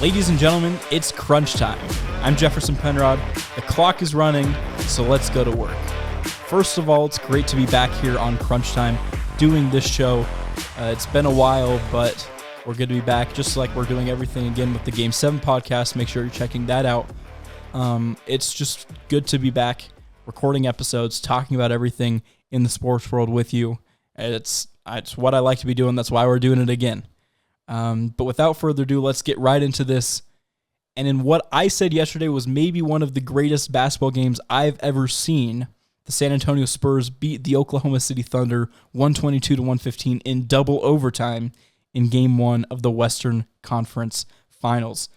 Ladies and gentlemen, it's crunch time. I'm Jefferson Penrod. The clock is running, so let's go to work. First of all, it's great to be back here on Crunch Time doing this show. It's been a while, but we're good to be back, just like we're doing everything again with the Game 7 podcast. Make sure you're checking that out. It's just good to be back recording episodes, talking about everything in the sports world with you. It's what I like to be doing. That's why we're doing it again. But without further ado, let's get right into this. And in what I said yesterday was maybe one of the greatest basketball games I've ever seen, the San Antonio Spurs beat the Oklahoma City Thunder 122-115 in double overtime in Game 1 of the Western Conference Finals.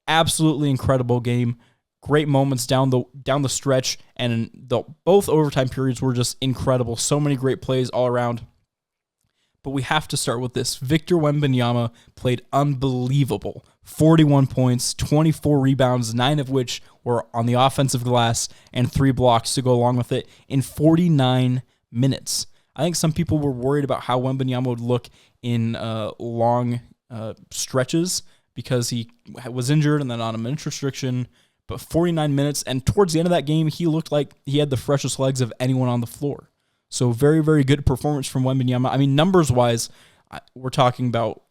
Absolutely incredible game. Great moments down the stretch, and both overtime periods were just incredible. So many great plays all around. But we have to start with this. Victor Wembanyama played unbelievable. 41 points, 24 rebounds, 9 of which were on the offensive glass, and 3 blocks to go along with it in 49 minutes. I think some people were worried about how Wembanyama would look in long stretches because he was injured and then on a minutes restriction. But 49 minutes, and towards the end of that game, he looked like he had the freshest legs of anyone on the floor. So very, very good performance from Wembanyama. I mean, numbers-wise, we're talking about,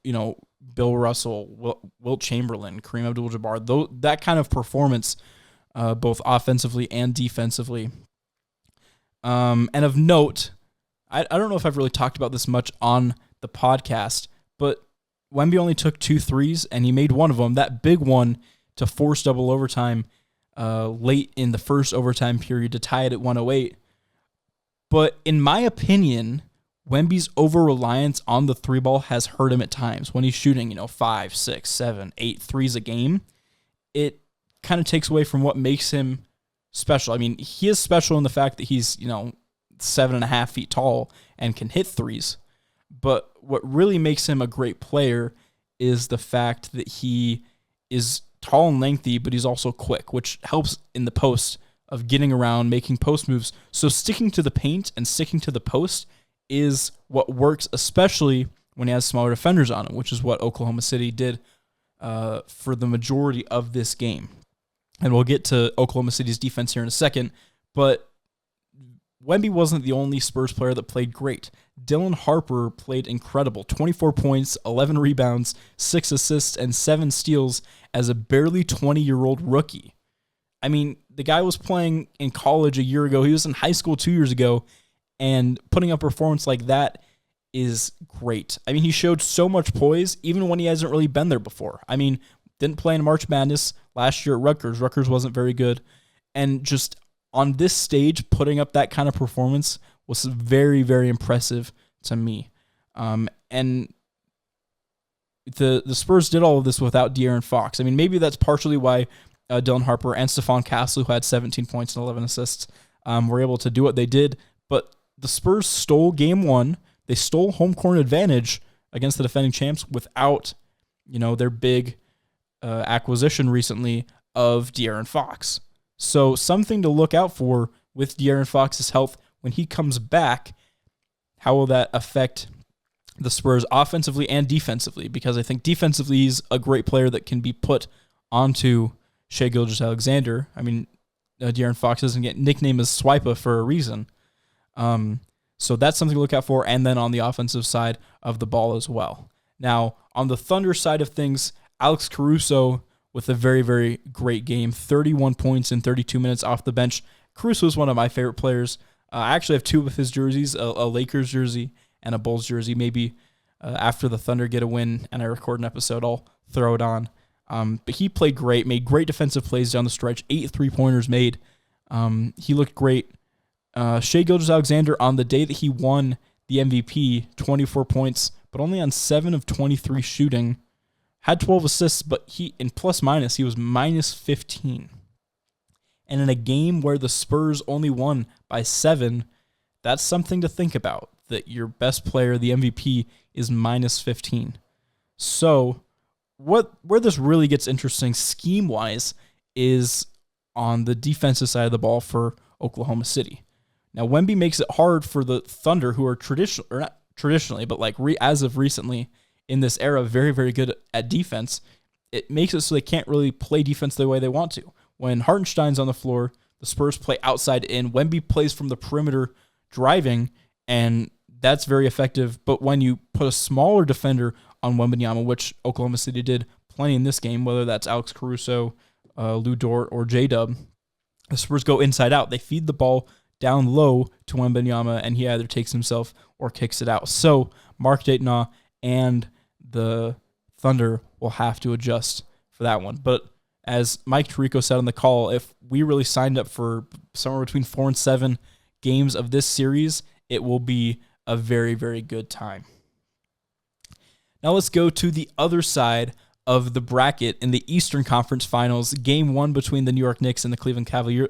Bill Russell, Wilt Chamberlain, Kareem Abdul-Jabbar, that kind of performance, both offensively and defensively. And of note, I don't know if I've really talked about this much on the podcast, but Wemby only took 2 threes, and he made one of them, that big one, to force double overtime late in the first overtime period to tie it at 108. But in my opinion, Wemby's over-reliance on the 3-ball has hurt him at times. When he's shooting, 5, 6, 7, 8 threes a game, it kind of takes away from what makes him special. I mean, he is special in the fact that he's, 7.5 feet tall and can hit threes. But what really makes him a great player is the fact that he is tall and lengthy, but he's also quick, which helps in the post of getting around, making post moves. So sticking to the paint and sticking to the post is what works, especially when he has smaller defenders on him, which is what Oklahoma City did for the majority of this game. And we'll get to Oklahoma City's defense here in a second, but Wemby wasn't the only Spurs player that played great. Dylan Harper played incredible. 24 points, 11 rebounds, 6 assists, and 7 steals as a barely 20-year-old rookie. I mean, the guy was playing in college a year ago. He was in high school 2 years ago, and putting up a performance like that is great. I mean, he showed so much poise, even when he hasn't really been there before. I mean, didn't play in March Madness last year at Rutgers. Rutgers wasn't very good. And just on this stage, putting up that kind of performance was very, very impressive to me. And the Spurs did all of this without De'Aaron Fox. I mean, maybe that's partially why Dylan Harper and Stephon Castle, who had 17 points and 11 assists, were able to do what they did. But the Spurs stole Game 1. They stole home court advantage against the defending champs without, their big acquisition recently of De'Aaron Fox. So something to look out for with De'Aaron Fox's health when he comes back. How will that affect the Spurs offensively and defensively? Because I think defensively he's a great player that can be put onto Shai Gilgeous-Alexander. I mean, De'Aaron Fox doesn't get nicknamed as Swipa for a reason. So that's something to look out for. And then on the offensive side of the ball as well. Now, on the Thunder side of things, Alex Caruso with a very, very great game. 31 points in 32 minutes off the bench. Caruso is one of my favorite players. I actually have 2 of his jerseys, a Lakers jersey and a Bulls jersey. Maybe after the Thunder get a win and I record an episode, I'll throw it on. But he played great, made great defensive plays down the stretch, 8 3-pointers made. He looked great. Shai Gilgeous-Alexander, on the day that he won the MVP, 24 points, but only on 7 of 23 shooting, had 12 assists, but he in plus-minus, he was minus 15. And in a game where the Spurs only won by 7, that's something to think about, that your best player, the MVP, is minus 15. So where this really gets interesting scheme-wise is on the defensive side of the ball for Oklahoma City. Now, Wemby makes it hard for the Thunder, who are traditionally, but as of recently in this era, very, very good at defense. it makes it so they can't really play defense the way they want to. When Hartenstein's on the floor, the Spurs play outside in. Wemby plays from the perimeter driving, and that's very effective. But when you put a smaller defender on Wembanyama, which Oklahoma City did plenty in this game, whether that's Alex Caruso, Lou Dort, or J-Dub, the Spurs go inside out. They feed the ball down low to Wembanyama, and he either takes himself or kicks it out. So Mark Dayton and the Thunder will have to adjust for that one. But as Mike Tirico said on the call, if we really signed up for somewhere between 4 and 7 games of this series, it will be a very, very good time. Now let's go to the other side of the bracket in the Eastern Conference Finals. Game 1 between the New York Knicks and the Cleveland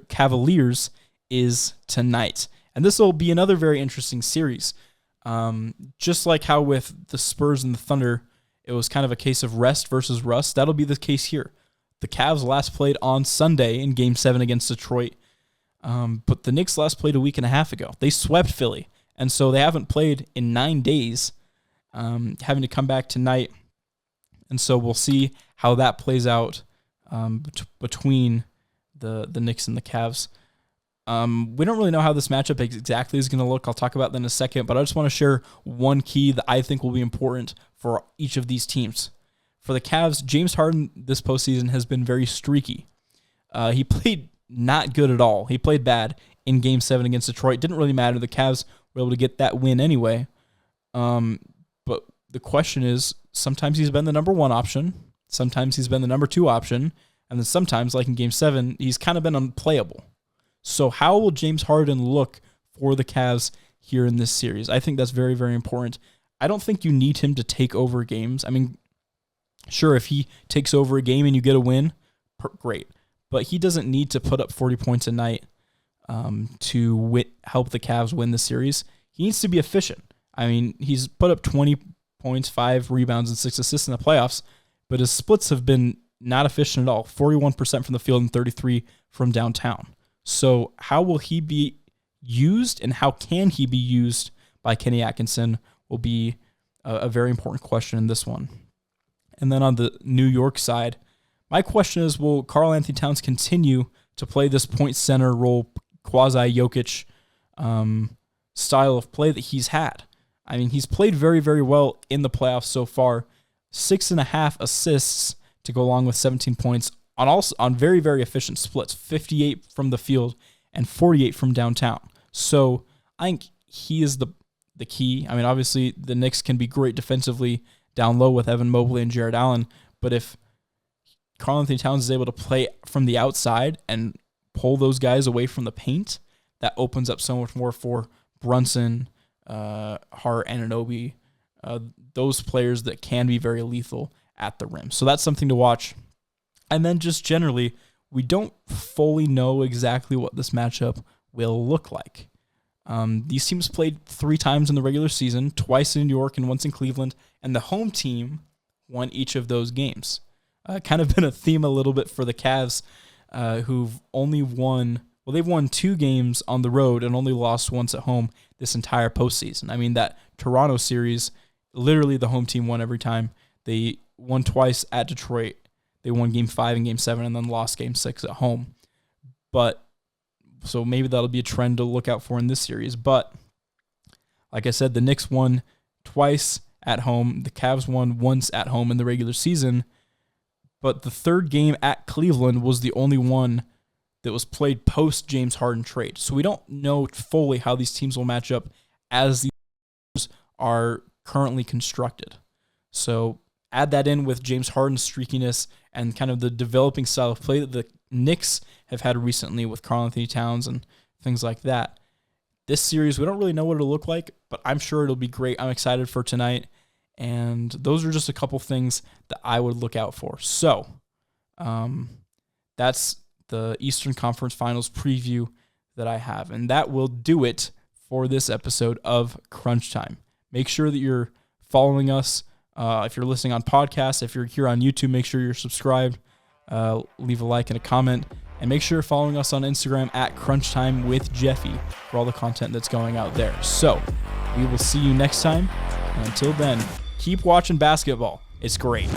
Cavaliers is tonight. And this will be another very interesting series. Just like how with the Spurs and the Thunder, it was kind of a case of rest versus rust, that'll be the case here. The Cavs last played on Sunday in Game 7 against Detroit, but the Knicks last played a week and a half ago. They swept Philly, and so they haven't played in 9 days, having to come back tonight. And so we'll see how that plays out between the Knicks and the Cavs. We don't really know how this matchup exactly is going to look. I'll talk about that in a second, but I just want to share one key that I think will be important for each of these teams. For the Cavs, James Harden this postseason has been very streaky. He played not good at all. He played bad in Game 7 against Detroit. Didn't really matter. The Cavs were able to get that win anyway. But the question is, sometimes he's been the number 1 option. Sometimes he's been the number 2 option. And then sometimes, like in Game 7, he's kind of been unplayable. So how will James Harden look for the Cavs here in this series? I think that's very, very important. I don't think you need him to take over games. I mean, sure, if he takes over a game and you get a win, great. But he doesn't need to put up 40 points a night to help the Cavs win the series. He needs to be efficient. I mean, he's put up 20 points, 5 rebounds, and 6 assists in the playoffs, but his splits have been not efficient at all. 41% from the field and 33% from downtown. So how will he be used, and how can he be used by Kenny Atkinson will be a very important question in this one. And then on the New York side, my question is, will Karl-Anthony Towns continue to play this point center role, quasi-Jokic style of play that he's had? I mean, he's played very, very well in the playoffs so far. 6.5 assists to go along with 17 points on very, very efficient splits, 58 from the field and 48 from downtown. So I think he is the key. I mean, obviously, the Knicks can be great defensively down low with Evan Mobley and Jared Allen, but if Karl-Anthony Towns is able to play from the outside and pull those guys away from the paint, that opens up so much more for Brunson, Hart, and Anunoby, those players that can be very lethal at the rim. So that's something to watch. And then just generally, we don't fully know exactly what this matchup will look like. These teams played 3 times in the regular season, twice in New York and once in Cleveland, and the home team won each of those games. Kind of been a theme a little bit for the Cavs, who've only won, they've won 2 games on the road and only lost once at home this entire postseason. I mean, that Toronto series, literally the home team won every time. They won twice at Detroit. They won Game 5 and Game 7 and then lost Game 6 at home. So maybe that'll be a trend to look out for in this series. But like I said, the Knicks won twice at home. The Cavs won once at home in the regular season. But the third game at Cleveland was the only one that was played post-James Harden trade. So we don't know fully how these teams will match up as these teams are currently constructed. So add that in with James Harden's streakiness and kind of the developing style of play that the Knicks have had recently with Karl-Anthony Towns and things like that. This series, we don't really know what it'll look like, but I'm sure it'll be great. I'm excited for tonight. And those are just a couple things that I would look out for. So that's the Eastern Conference Finals preview that I have. And that will do it for this episode of Crunch Time. Make sure that you're following us. If you're listening on podcasts, if you're here on YouTube, make sure you're subscribed. Leave a like and a comment. And make sure you're following us on Instagram at Crunchtime with Jeffy for all the content that's going out there. So we will see you next time. And until then, keep watching basketball. It's great.